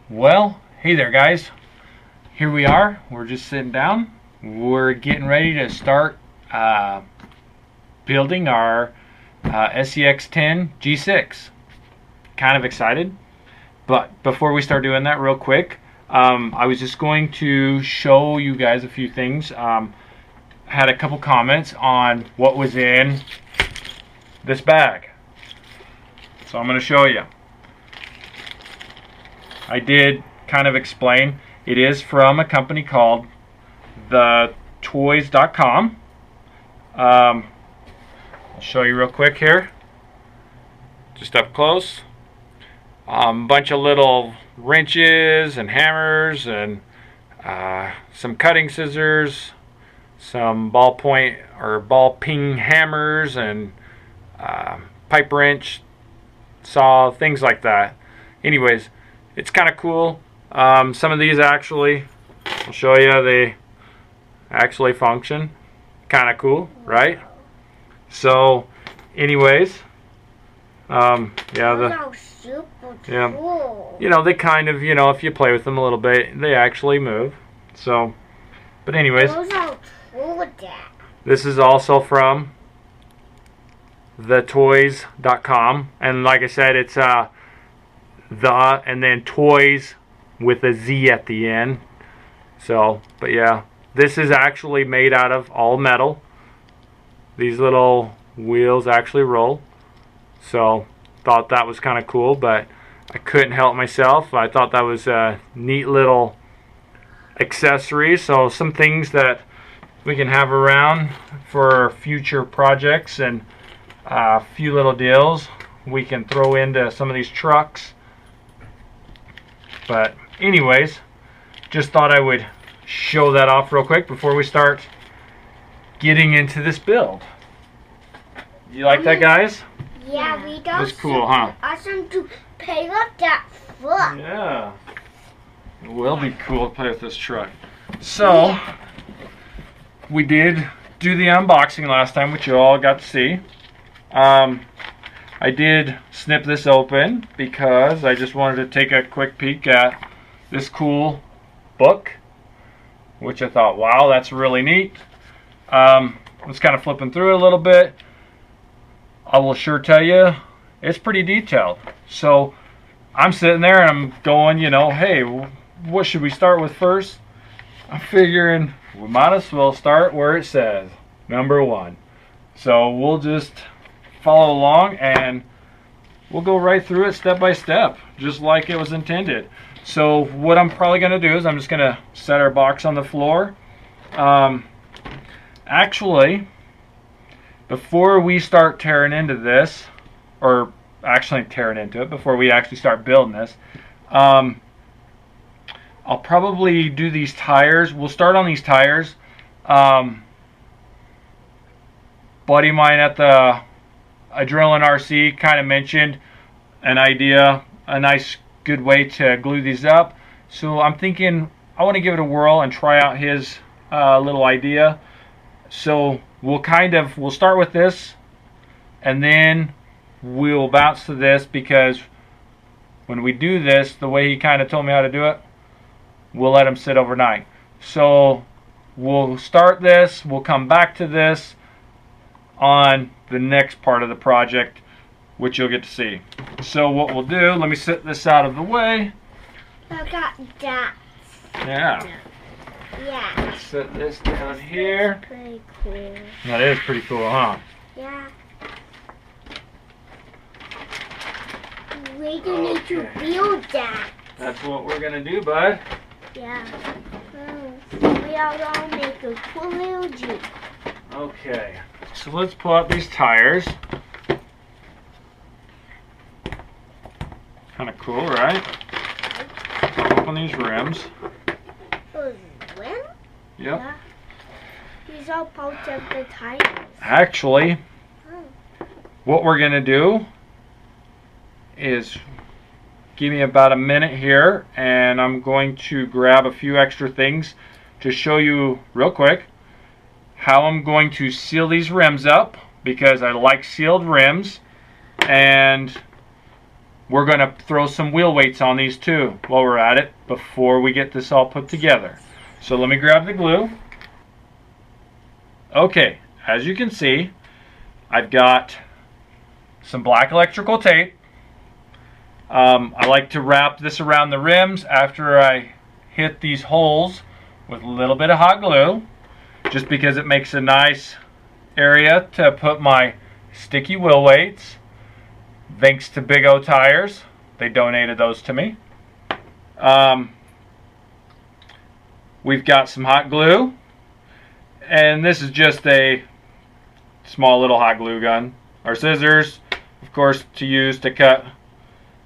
Well, hey there guys. Here we are. We're just sitting down. We're getting ready to start building our SCX10 G6. Kind of excited. But before we start doing that real quick, I was just going to show you guys a few things. Had a couple comments on what was in this bag. So I'm going to show you. I did kind of explain. It is from a company called Toys.com. I'll show you real quick here. Just up close. Bunch of little wrenches and hammers and some cutting scissors, some ballpoint or ball ping hammers and pipe wrench, saw, things like that. Anyways, it's kind of cool. Some of these actually, I'll show you, they actually function. Kind of cool, right? So, anyways, yeah, you know, they kind of, you know, if you play with them a little bit, they actually move. So, but anyways, this is also from Toys.com, and like I said, it's and then toys with a Z at the end. So, but yeah, this is actually made out of all metal. These little wheels actually roll. So, thought that was kind of cool, but I couldn't help myself. I thought that was a neat little accessory. So, some things that we can have around for future projects, and a few little deals we can throw into some of these trucks. But anyways, just thought I would show that off real quick before we start getting into this build. You like that, guys? Yeah, we don't. That's cool, huh? Awesome to play with that foot. Yeah. It will be cool to play with this truck. So, we did do the unboxing last time, which you all got to see. I did snip this open because I just wanted to take a quick peek at this cool book, which I thought, wow, that's really neat. I was kind of flipping through it a little bit. I will sure tell you, it's pretty detailed. So I'm sitting there and I'm going, you know, hey, what should we start with first? I'm figuring we might as well start where it says number 1. So we'll just follow along and we'll go right through it step by step, just like it was intended. So what I'm probably going to do is I'm just going to set our box on the floor. Actually, before we start tearing into this, or actually tearing into it, before we actually start building this, I'll probably do these tires. We'll start on these tires. Buddy of mine at the Adrenaline RC kind of mentioned an idea, a nice good way to glue these up. So I'm thinking I want to give it a whirl and try out his little idea. So we'll start with this and then we'll bounce to this, because when we do this, the way he kind of told me how to do it, we'll let them sit overnight. So we'll start this, we'll come back to this on the next part of the project, which you'll get to see. So what we'll do, let me set this out of the way. I got that. Yeah. Yeah. Set this down here. That's pretty cool. That is pretty cool, huh? Yeah. We do need to build that. That's what we're gonna do, bud. Yeah. We are gonna make a cool little Jeep. Okay. So let's pull out these tires. Kind of cool, right? Open these rims. Those rims? Yep. Yeah. These are parts of the tires. Actually, what we're going to do is give me about a minute here, and I'm going to grab a few extra things to show you real quick how I'm going to seal these rims up, because I like sealed rims, and we're going to throw some wheel weights on these too while we're at it before we get this all put together. So let me grab the glue. Okay, as you can see, I've got some black electrical tape. I like to wrap this around the rims after I hit these holes with a little bit of hot glue, just because it makes a nice area to put my sticky wheel weights. Thanks to Big O Tires, they donated those to me. We've got some hot glue, and this is just a small little hot glue gun. Our scissors, of course, to use to cut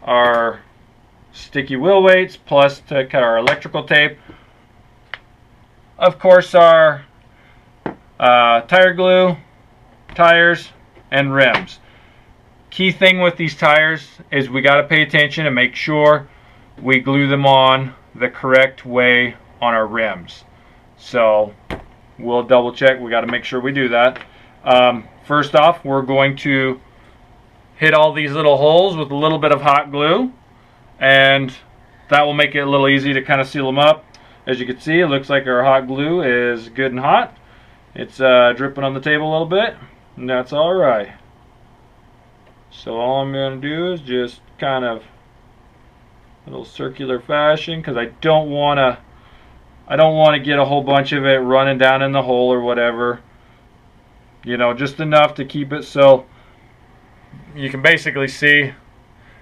our sticky wheel weights, plus to cut our electrical tape. Of course, our tire glue, tires, and rims. Key thing with these tires is we got to pay attention and make sure we glue them on the correct way on our rims. So we'll double check. We got to make sure we do that. First off, we're going to hit all these little holes with a little bit of hot glue, and that will make it a little easy to kind of seal them up. As you can see, it looks like our hot glue is good and hot. It's dripping on the table a little bit, and that's all right. So all I'm going to do is just kind of a little circular fashion, because I don't want to get a whole bunch of it running down in the hole or whatever. You know, just enough to keep it so you can basically see.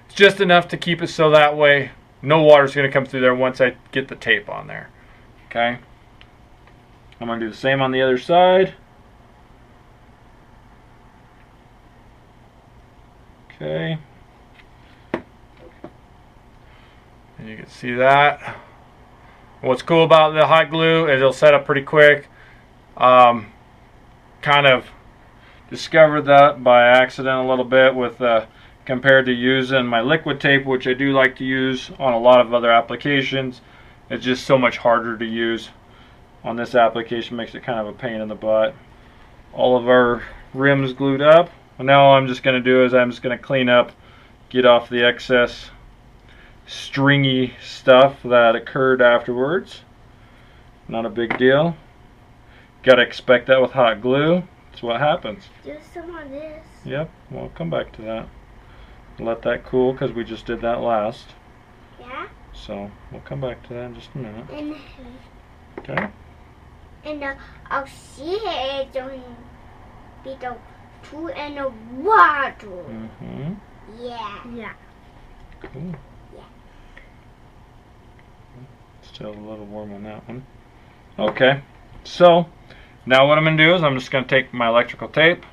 It's just enough to keep it so that way no water's going to come through there once I get the tape on there. Okay. I'm going to do the same on the other side. Okay. And you can see that. What's cool about the hot glue is it'll set up pretty quick. Kind of discovered that by accident a little bit with compared to using my liquid tape, which I do like to use on a lot of other applications. It's just so much harder to use on this application, makes it kind of a pain in the butt. All of our rims glued up. And now all I'm just going to do is I'm just going to clean up, get off the excess stringy stuff that occurred afterwards. Not a big deal. Got to expect that with hot glue. That's what happens. Just some of this. Yep, we'll come back to that. Let that cool because we just did that last. Yeah? So we'll come back to that in just a minute. And Okay. I'll see it on the two and the water. Mm-hmm. Yeah. Yeah. Cool. Yeah. Still a little warm on that one. Okay. So now what I'm going to do is I'm just going to take my electrical tape,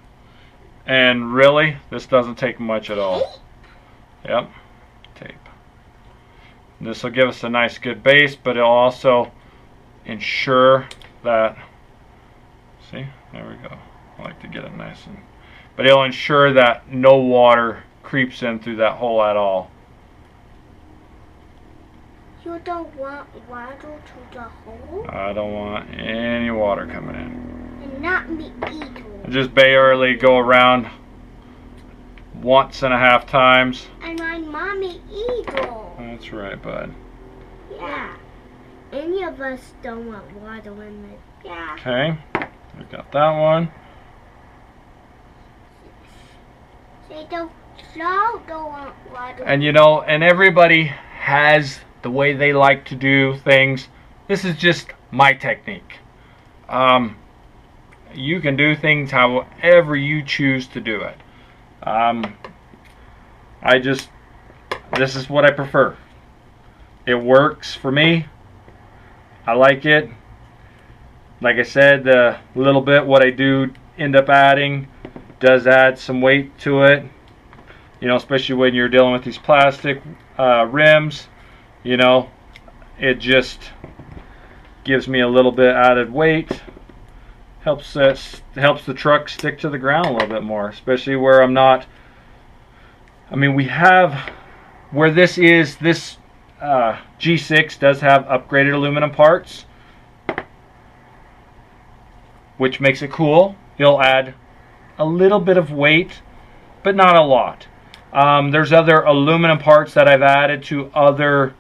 and really this doesn't take much at all. Yep. Tape. This will give us a nice good base, but it'll also ensure that, see, there we go. I like to get it nice and, but it'll ensure that no water creeps in through that hole at all. You don't want water to the hole? I don't want any water coming in. And not me either. Just barely go around once and a half times. And my mommy either. That's right, bud. Yeah. Any of us don't want water in it. Yeah. Okay, we got that one. They don't want water. And you know, and everybody has the way they like to do things. This is just my technique. You can do things however you choose to do it. This is what I prefer. It works for me. I like it. Like I said, the little bit what I do end up adding does add some weight to it. You know, especially when you're dealing with these plastic rims. You know, it just gives me a little bit added weight. Helps the truck stick to the ground a little bit more, especially where I'm not. I mean, we have where this G6 does have upgraded aluminum parts, which makes it cool. It'll add a little bit of weight, but not a lot. There's other aluminum parts that I've added to other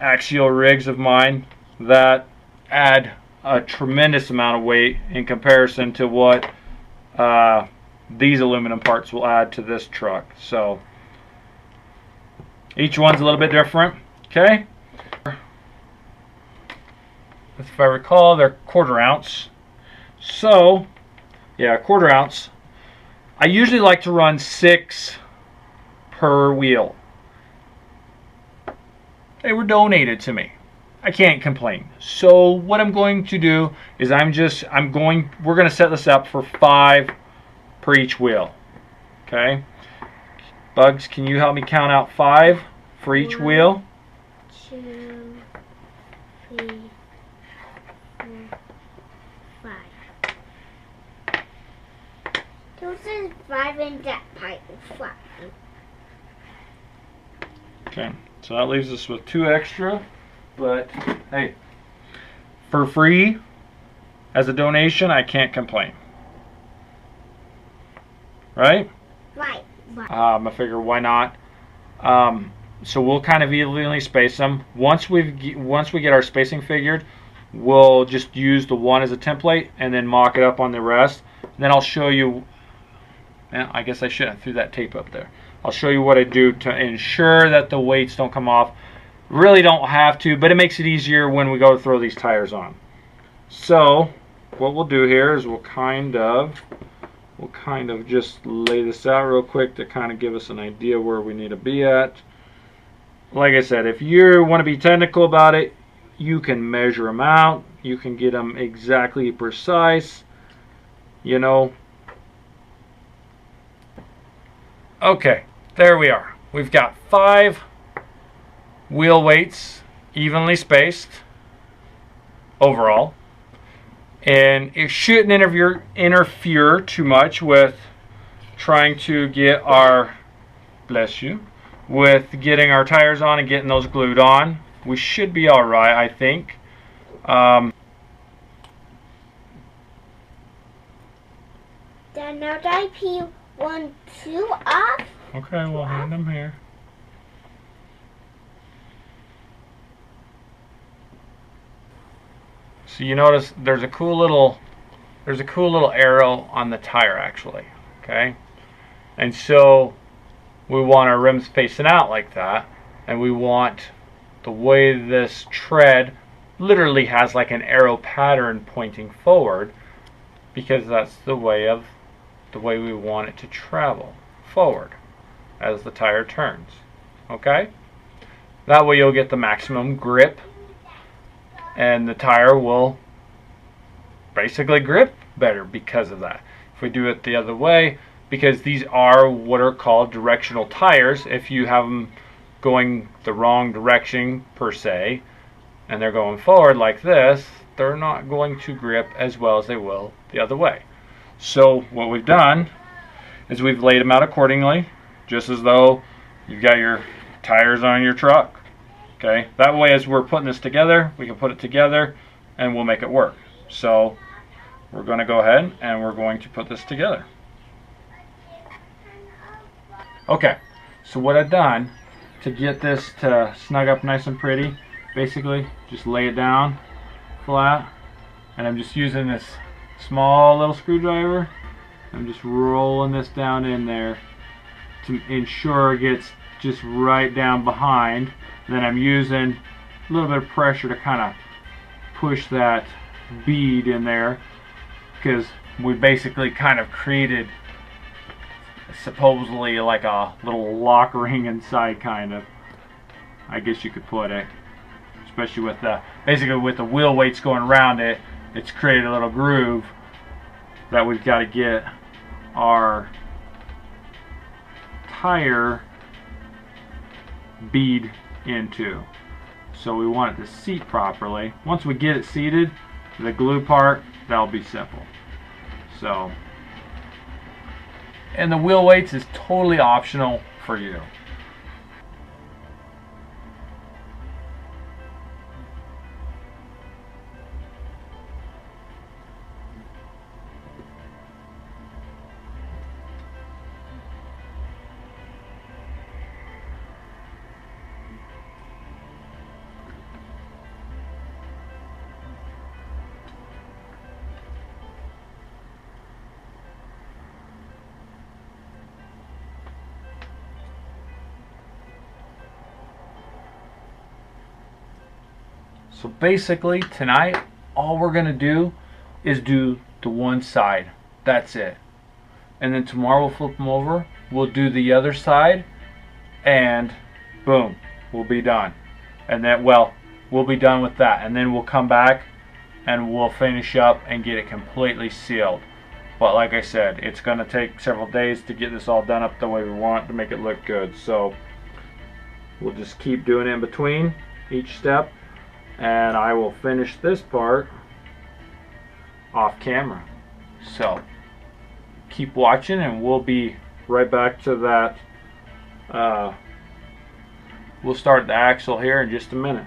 axial rigs of mine that add a tremendous amount of weight in comparison to what these aluminum parts will add to this truck. So each one's a little bit different. Okay, if I recall, they're 1/4 ounce. So yeah, 1/4 ounce. I usually like to run 6 per wheel. They were donated to me. I can't complain. So what I'm going to do is we're going to set this up for 5 per each wheel. Okay? Bugs, can you help me count out 5 for each wheel? 2, 3, 4, 5. Those is 5 in that pipe. 5. Okay, so that leaves us with 2 extra, but hey, for free as a donation, I can't complain. Right? Right. I figure why not. So we'll kind of evenly space them. Once we get our spacing figured, we'll just use the one as a template and then mock it up on the rest. And then I'll show you. I guess I shouldn't have threw that tape up there. I'll show you what I do to ensure that the weights don't come off. Really don't have to, but it makes it easier when we go to throw these tires on. So what we'll do here is we'll kind of just lay this out real quick to kind of give us an idea where we need to be at. Like I said, if you want to be technical about it, you can measure them out. You can get them exactly precise. You know. Okay, there we are. We've got 5 wheel weights evenly spaced overall. And it shouldn't interfere too much with trying to get our, bless you, with getting our tires on and getting those glued on. We should be all right, I think. Then now I peel 1, 2 off. Okay, we'll hand them here. So you notice there's a cool little arrow on the tire actually, okay? And so we want our rims facing out like that, and we want the way this tread literally has like an arrow pattern pointing forward, because that's the way we want it to travel forward as the tire turns. Okay? That way you'll get the maximum grip, and the tire will basically grip better because of that. If we do it the other way, because these are what are called directional tires, if you have them going the wrong direction per se, and they're going forward like this, they're not going to grip as well as they will the other way. So what we've done is we've laid them out accordingly, just as though you've got your tires on your truck. Okay, that way as we're putting this together, we can put it together and we'll make it work. So we're going to go ahead and we're going to put this together. Okay, so what I've done to get this to snug up nice and pretty, basically just lay it down flat, and I'm just using this small little screwdriver. I'm just rolling this down in there to ensure it gets just right down behind. Then I'm using a little bit of pressure to kind of push that bead in there, because we basically kind of created supposedly like a little lock ring inside, kind of, I guess you could put it, especially with the basically with the wheel weights going around it. It's created a little groove that we've got to get our tire bead into. So we want it to seat properly. Once we get it seated, the glue part, that'll be simple. So, and the wheel weights is totally optional for you. So basically tonight all we're gonna do is do the one side. That's it. And then tomorrow we'll flip them over, we'll do the other side, and boom, we'll be done. And then, well, we'll be done with that, and then we'll come back and we'll finish up and get it completely sealed. But like I said, it's going to take several days to get this all done up the way we want to make it look good. So we'll just keep doing it in between each step, and I will finish this part off camera. So keep watching, and we'll be right back to that. We'll start the axle here in just a minute.